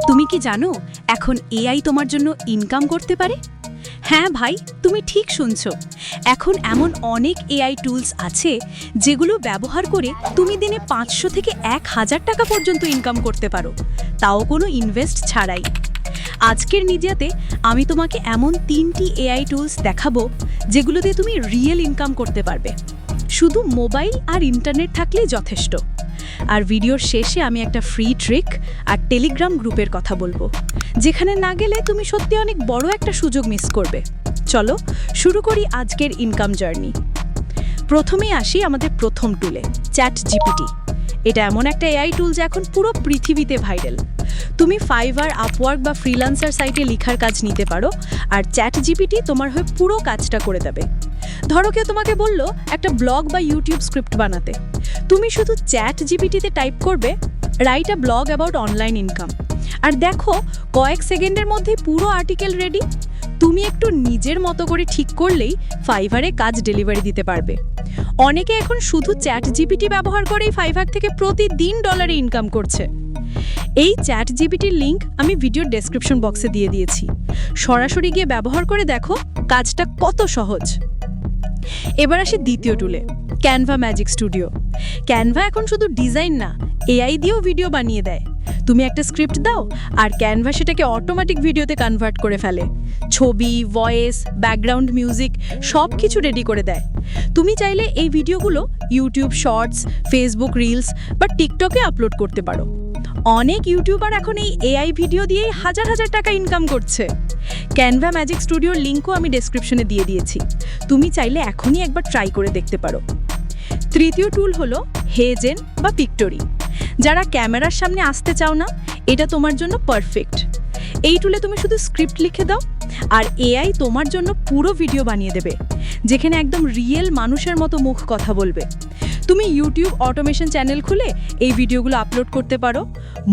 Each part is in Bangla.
তুমি কি জানো এখন এআই তোমার জন্য ইনকাম করতে পারে? হ্যাঁ ভাই, তুমি ঠিক শুনছো। এখন এমন অনেক এআই টুলস আছে যেগুলো ব্যবহার করে তুমি দিনে 500 থেকে 1000 টাকা পর্যন্ত ইনকাম করতে পারো, তাও কোনো ইনভেস্ট ছাড়াই। আজকের মিডিয়াতে আমি তোমাকে এমন 3টি এআই টুলস দেখাবো যেগুলো দিয়ে তুমি রিয়েল ইনকাম করতে পারবে। শুধু মোবাইল আর ইন্টারনেট থাকলেই যথেষ্ট। আর ভিডিওর শেষে আমি একটা ফ্রি ট্রিক আর টেলিগ্রাম গ্রুপের কথা বলবো, যেখানে না গেলে তুমি সত্যি অনেক বড় একটা সুযোগ মিস করবে। চলো শুরু করি আজকের ইনকাম জার্নি। প্রথমেই আসি আমাদের প্রথম টুলে, চ্যাট জিপিটি। এটা এমন একটা এআই টুল যা এখন পুরো পৃথিবীতে ভাইরাল। তুমি ফাইভার, আপওয়ার্ক বা ফ্রিল্যান্সার সাইটে লেখার কাজ নিতে পারো, আর চ্যাট জিপিটি তোমার হয়ে পুরো কাজটা করে দেবে। ধরো কেউ তোমাকে বলল একটা ব্লগ বা ইউটিউব স্ক্রিপ্ট বানাতে, তুমি শুধু চ্যাট জিপিটিতে টাইপ করবে write a blog about online income, আর দেখো কয়েক সেকেন্ডের মধ্যে পুরো আর্টিকেল রেডি। তুমি একটু নিজের মতো করে ঠিক করলেই ফাইভারে কাজ ডেলিভারি দিতে পারবে। অনেকে এখন শুধু চ্যাট জিপিটি ব্যবহার করেই ফাইভার থেকে প্রতিদিন ডলারে ইনকাম করছে। এই চ্যাট জিপিটির লিঙ্ক আমি ভিডিওর ডেসক্রিপশন বক্সে দিয়ে দিয়েছি। সরাসরি গিয়ে ব্যবহার করে দেখো কাজটা কত সহজ। এবার আসি দ্বিতীয় টুলে, ক্যানভা ম্যাজিক স্টুডিও। ক্যানভা এখন শুধু ডিজাইন না, এআই দিয়েও ভিডিও বানিয়ে দেয়। তুমি একটা স্ক্রিপ্ট দাও আর ক্যানভা সেটাকে অটোমেটিক ভিডিওতে কনভার্ট করে ফেলে। ছবি, ভয়েস, ব্যাকগ্রাউন্ড মিউজিক সব কিছু রেডি করে দেয়। তুমি চাইলে এই ভিডিওগুলো ইউটিউব শর্টস, ফেসবুক রিলস বা টিকটকে আপলোড করতে পারো। অনেক ইউটিউবার এখন এই এআই ভিডিও দিয়েই হাজার হাজার টাকা ইনকাম করছে। ক্যানভা ম্যাজিক স্টুডিওর লিঙ্কও আমি ডেসক্রিপশনে দিয়ে দিয়েছি, তুমি চাইলে এখনই একবার ট্রাই করে দেখতে পারো। তৃতীয় টুল হলো হেজেন বা পিক্টোরি। যারা ক্যামেরার সামনে আসতে চাও না, এটা তোমার জন্য পারফেক্ট। এই টুলে তুমি শুধু স্ক্রিপ্ট লিখে দাও আর এআই তোমার জন্য পুরো ভিডিও বানিয়ে দেবে, যেখানে একদম রিয়েল মানুষের মতো মুখ কথা বলবে। তুমি ইউটিউব অটোমেশন চ্যানেল খুলে এই ভিডিওগুলো আপলোড করতে পারো,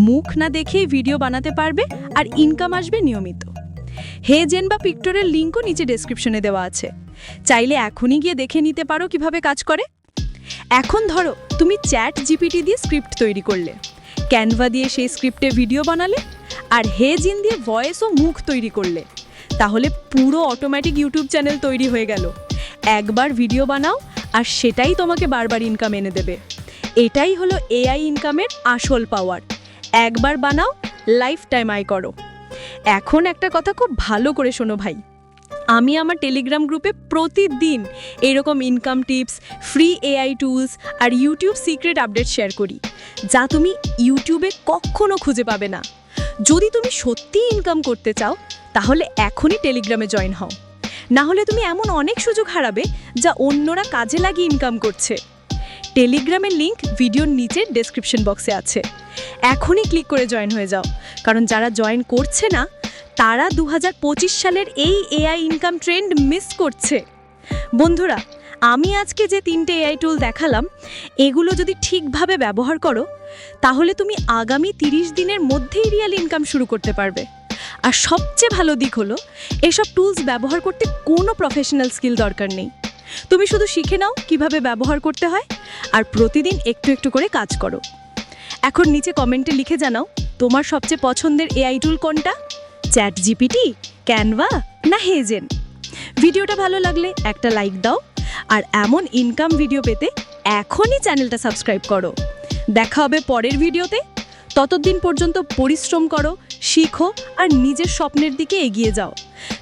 মুখ না দেখেই ভিডিও বানাতে পারবে আর ইনকাম আসবে নিয়মিত। হেজেন বা পিক্টোরের লিঙ্কও নিচে ডেসক্রিপশনে দেওয়া আছে, চাইলে এখনই গিয়ে দেখে নিতে পারো কিভাবে কাজ করে। এখন ধরো তুমি চ্যাট জিপিটি দিয়ে স্ক্রিপ্ট তৈরি করলে, ক্যানভা দিয়ে সেই স্ক্রিপ্টে ভিডিও বানালে, আর হেজেন দিয়ে ভয়েস ও মুখ তৈরি করলে, তাহলে পুরো অটোমেটিক ইউটিউব চ্যানেল তৈরি হয়ে গেল। একবার ভিডিও বানাও আর সেটাই তোমাকে বারবার ইনকাম এনে দেবে। এটাই হলো এআই ইনকামের আসল পাওয়ার। একবার বানাও, লাইফ টাইম আয় করো। এখন একটা কথা খুব ভালো করে শোনো ভাই, আমি আমার টেলিগ্রাম গ্রুপে প্রতিদিন এরকম income tips, free AI tools আর ইউটিউব সিক্রেট আপডেট শেয়ার করি, যা তুমি ইউটিউবে কখনো খুঁজে পাবে না। যদি তুমি সত্যিই ইনকাম করতে চাও, তাহলে এখনই টেলিগ্রামে জয়েন হও, না হলে তুমি এমন অনেক সুযোগ হারাবে যা অন্যরা কাজে লাগিয়ে ইনকাম করছে। টেলিগ্রামের লিঙ্ক ভিডিওর নিচে ডেসক্রিপশন বক্সে আছে। এখনই ক্লিক করে জয়েন হয়ে যাও, কারণ যারা জয়েন করছে না তারা 2025 সালের এই এআই ইনকাম ট্রেন্ড মিস করছে। বন্ধুরা, আমি আজকে যে 3টে এআই টুল দেখালাম, এগুলো যদি ঠিকভাবে ব্যবহার করো, তাহলে তুমি আগামী 30 দিনের মধ্যেই রিয়েল ইনকাম শুরু করতে পারবে। আর সবচেয়ে ভালো দিক হলো, এসব টুলস ব্যবহার করতে কোনো প্রফেশনাল স্কিল দরকার নেই। তুমি শুধু শিখে নাও কিভাবে ব্যবহার করতে হয়, আর প্রতিদিন একটু একটু করে কাজ করো। এখন নিচে কমেন্টে লিখে জানাও তোমার সবচেয়ে পছন্দের এআই টুল কোনটা, চ্যাট জিপিটি, ক্যানভা না হেজেন। ভিডিওটা ভালো লাগলে একটা লাইক দাও, আর এমন ইনকাম ভিডিও পেতে এখনই চ্যানেলটা সাবস্ক্রাইব করো। দেখা হবে পরের ভিডিওতে। ততদিন পর্যন্ত পরিশ্রম করো, শিখো আর নিজের স্বপ্নের দিকে এগিয়ে যাও,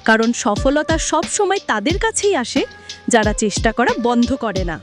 কারণ সফলতা সব সময় তাদের কাছেই আসে যারা চেষ্টা করা বন্ধ করে না।